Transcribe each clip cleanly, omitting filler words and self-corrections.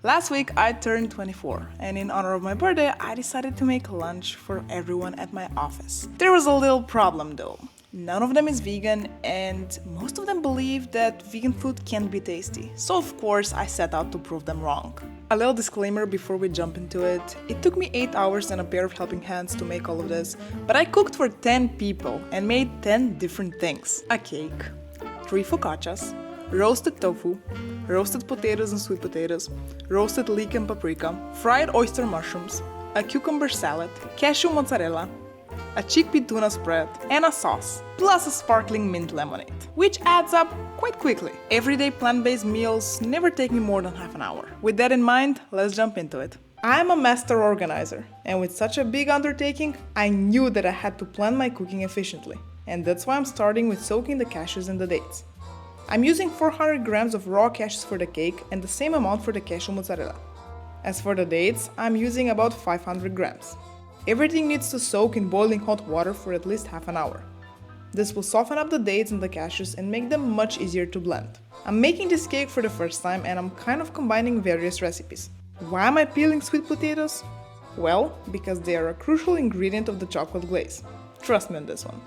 Last week I turned 24, and in honor of my birthday, I decided to make lunch for everyone at my office. There was a little problem though. None of them is vegan, and most of them believe that vegan food can't be tasty. So of course I set out to prove them wrong. A little disclaimer before we jump into it. It took me 8 hours and a pair of helping hands to make all of this, but I cooked for 10 people and made 10 different things. A cake, 3 focaccias, roasted tofu, roasted potatoes and sweet potatoes, roasted leek and paprika, fried oyster mushrooms, a cucumber salad, cashew mozzarella, a chickpea tuna spread, and a sauce, plus a sparkling mint lemonade, which adds up quite quickly. Everyday plant-based meals never take me more than half an hour. With that in mind, let's jump into it. I'm a master organizer, and with such a big undertaking, I knew that I had to plan my cooking efficiently, and that's why I'm starting with soaking the cashews and the dates. I'm using 400 grams of raw cashews for the cake and the same amount for the cashew mozzarella. As for the dates, I'm using about 500 grams. Everything needs to soak in boiling hot water for at least half an hour. This will soften up the dates and the cashews and make them much easier to blend. I'm making this cake for the first time and I'm kind of combining various recipes. Why am I peeling sweet potatoes? Well, because they are a crucial ingredient of the chocolate glaze. Trust me on this one.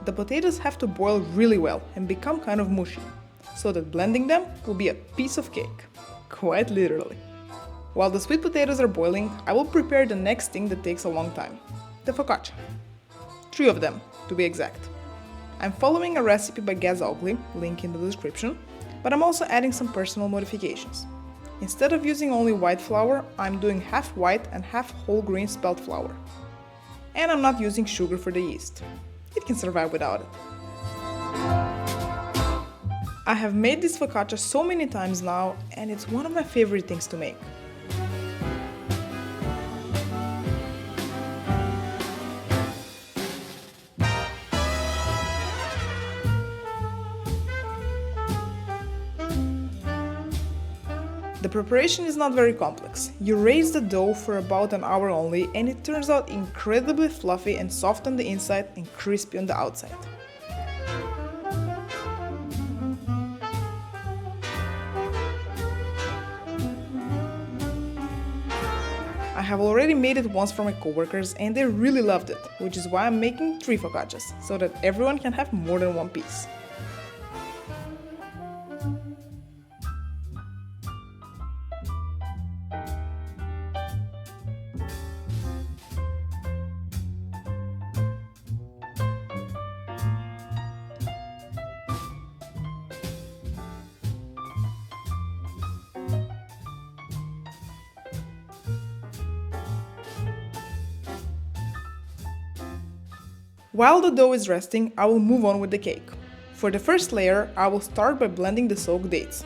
The potatoes have to boil really well and become kind of mushy, so that blending them will be a piece of cake. Quite literally. While the sweet potatoes are boiling, I will prepare the next thing that takes a long time, the focaccia. 3 of them, to be exact. I'm following a recipe by Oakley, link in the description, but I'm also adding some personal modifications. Instead of using only white flour, I'm doing half white and half whole grain spelt flour. And I'm not using sugar for the yeast. It can survive without it. I have made this focaccia so many times now, and it's one of my favorite things to make. The preparation is not very complex. You raise the dough for about an hour only and it turns out incredibly fluffy and soft on the inside and crispy on the outside. I have already made it once for my coworkers and they really loved it, which is why I'm making 3 focaccias, so that everyone can have more than one piece. While the dough is resting, I will move on with the cake. For the first layer, I will start by blending the soaked dates.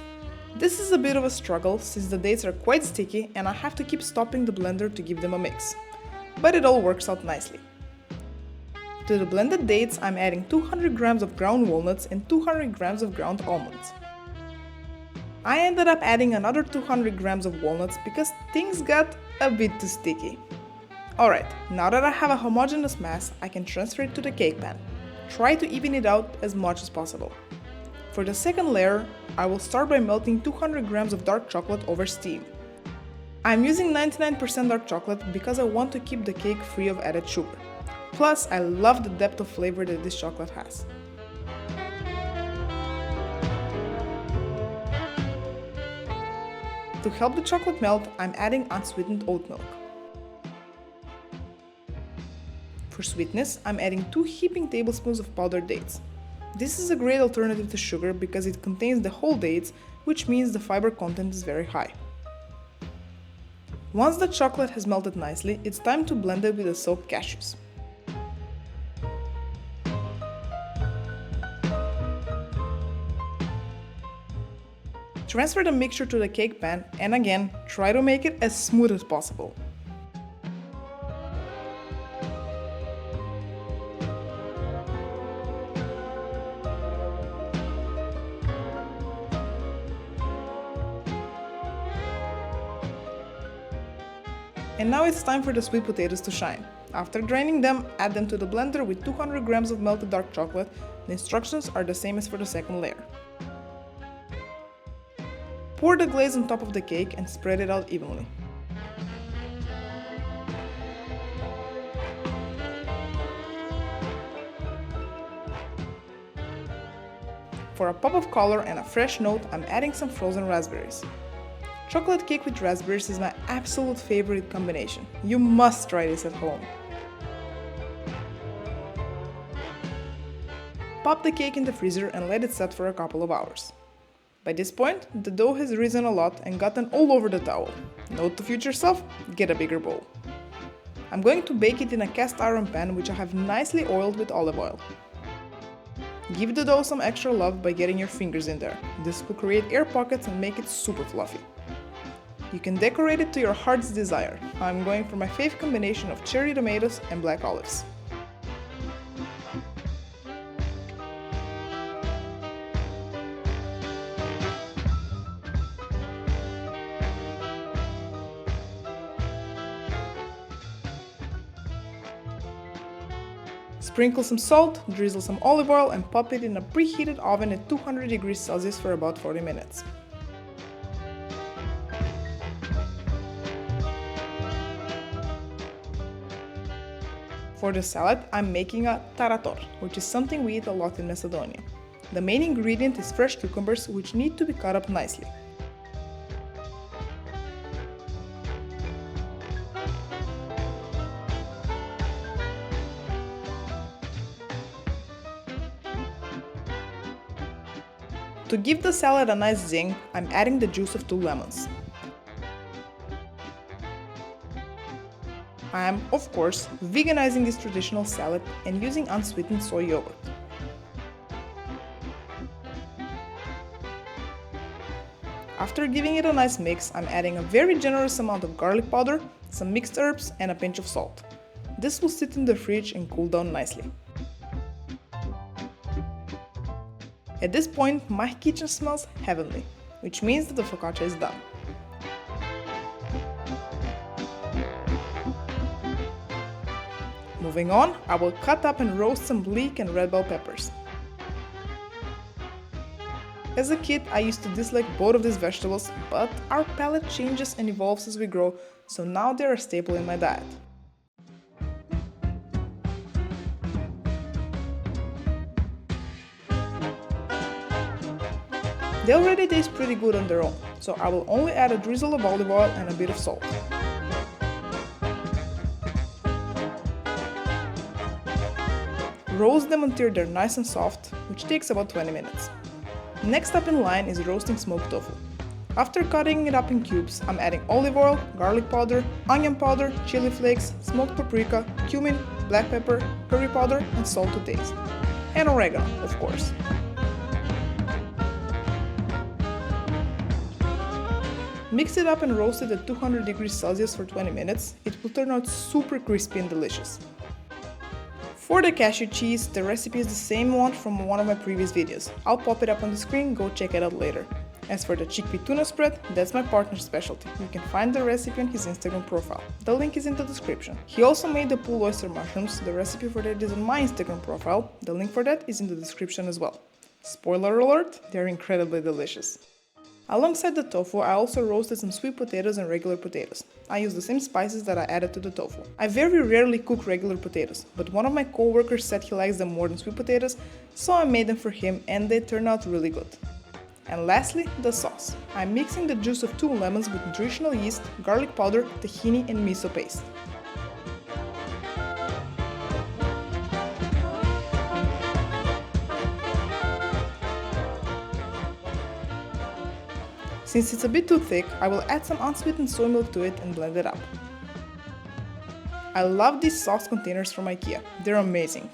This is a bit of a struggle since the dates are quite sticky and I have to keep stopping the blender to give them a mix. But it all works out nicely. To the blended dates, I'm adding 200 grams of ground walnuts and 200 grams of ground almonds. I ended up adding another 200 grams of walnuts because things got a bit too sticky. Alright, now that I have a homogeneous mass, I can transfer it to the cake pan. Try to even it out as much as possible. For the second layer, I will start by melting 200 grams of dark chocolate over steam. I'm using 99% dark chocolate because I want to keep the cake free of added sugar. Plus, I love the depth of flavor that this chocolate has. To help the chocolate melt, I'm adding unsweetened oat milk. For sweetness, I'm adding 2 heaping tablespoons of powdered dates. This is a great alternative to sugar because it contains the whole dates, which means the fiber content is very high. Once the chocolate has melted nicely, it's time to blend it with the soaked cashews. Transfer the mixture to the cake pan and again, try to make it as smooth as possible. And now it's time for the sweet potatoes to shine. After draining them, add them to the blender with 200 grams of melted dark chocolate. The instructions are the same as for the second layer. Pour the glaze on top of the cake and spread it out evenly. For a pop of color and a fresh note, I'm adding some frozen raspberries. Chocolate cake with raspberries is my absolute favorite combination. You must try this at home. Pop the cake in the freezer and let it set for a couple of hours. By this point, the dough has risen a lot and gotten all over the towel. Note to future self, get a bigger bowl. I'm going to bake it in a cast iron pan which I have nicely oiled with olive oil. Give the dough some extra love by getting your fingers in there. This will create air pockets and make it super fluffy. You can decorate it to your heart's desire. I'm going for my fave combination of cherry tomatoes and black olives. Sprinkle some salt, drizzle some olive oil and pop it in a preheated oven at 200 degrees Celsius for about 40 minutes. For the salad, I'm making a tarator, which is something we eat a lot in Macedonia. The main ingredient is fresh cucumbers, which need to be cut up nicely. To give the salad a nice zing, I'm adding the juice of 2 lemons. I am, of course, veganizing this traditional salad and using unsweetened soy yogurt. After giving it a nice mix, I'm adding a very generous amount of garlic powder, some mixed herbs and a pinch of salt. This will sit in the fridge and cool down nicely. At this point, my kitchen smells heavenly, which means that the focaccia is done. Moving on, I will cut up and roast some bleak and red bell peppers. As a kid, I used to dislike both of these vegetables, but our palate changes and evolves as we grow, so now they're a staple in my diet. They already taste pretty good on their own, so I will only add a drizzle of olive oil and a bit of salt. Roast them until they're nice and soft, which takes about 20 minutes. Next up in line is roasting smoked tofu. After cutting it up in cubes, I'm adding olive oil, garlic powder, onion powder, chili flakes, smoked paprika, cumin, black pepper, curry powder and salt to taste. And oregano, of course. Mix it up and roast it at 200 degrees Celsius for 20 minutes. It will turn out super crispy and delicious. For the cashew cheese, the recipe is the same one from one of my previous videos. I'll pop it up on the screen, go check it out later. As for the chickpea tuna spread, that's my partner's specialty. You can find the recipe on his Instagram profile. The link is in the description. He also made the pool oyster mushrooms. The recipe for that is on my Instagram profile. The link for that is in the description as well. Spoiler alert, they're incredibly delicious. Alongside the tofu, I also roasted some sweet potatoes and regular potatoes. I use the same spices that I added to the tofu. I very rarely cook regular potatoes, but one of my coworkers said he likes them more than sweet potatoes, so I made them for him and they turned out really good. And lastly, the sauce. I'm mixing the juice of 2 lemons with nutritional yeast, garlic powder, tahini and miso paste. Since it's a bit too thick, I will add some unsweetened soy milk to it and blend it up. I love these sauce containers from IKEA, they're amazing.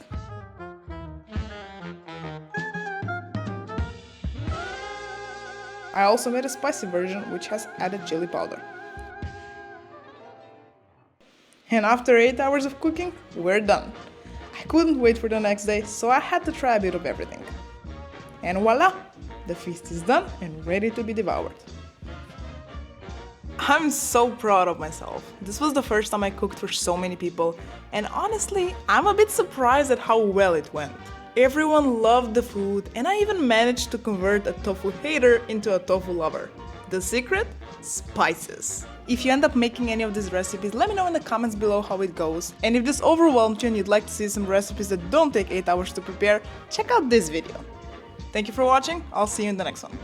I also made a spicy version which has added chili powder. And after 8 hours of cooking, we're done. I couldn't wait for the next day, so I had to try a bit of everything. And voila! The feast is done and ready to be devoured. I'm so proud of myself. This was the first time I cooked for so many people, and honestly, I'm a bit surprised at how well it went. Everyone loved the food, and I even managed to convert a tofu hater into a tofu lover. The secret? Spices. If you end up making any of these recipes, let me know in the comments below how it goes. And if this overwhelmed you and you'd like to see some recipes that don't take 8 hours to prepare, check out this video. Thank you for watching, I'll see you in the next one.